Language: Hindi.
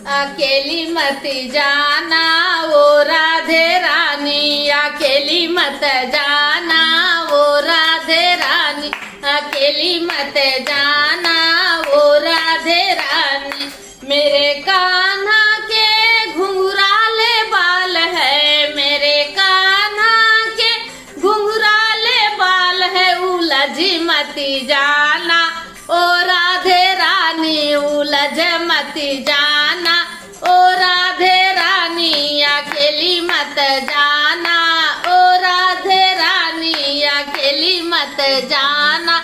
अकेली मत जाना वो राधे रानी, अकेली मत जाना वो राधे रानी, अकेली मत जाना वो राधे रानी। मेरे कान्हा के घुंघराले बाल है, मेरे कान्हा के घुंघराले बाल है, उलझ मत जाना ओ राधे रानी, उलझ मत जाना ओ राधे रानी, अकेली मत जाना ओ राधे रानी, अकेली मत जाना।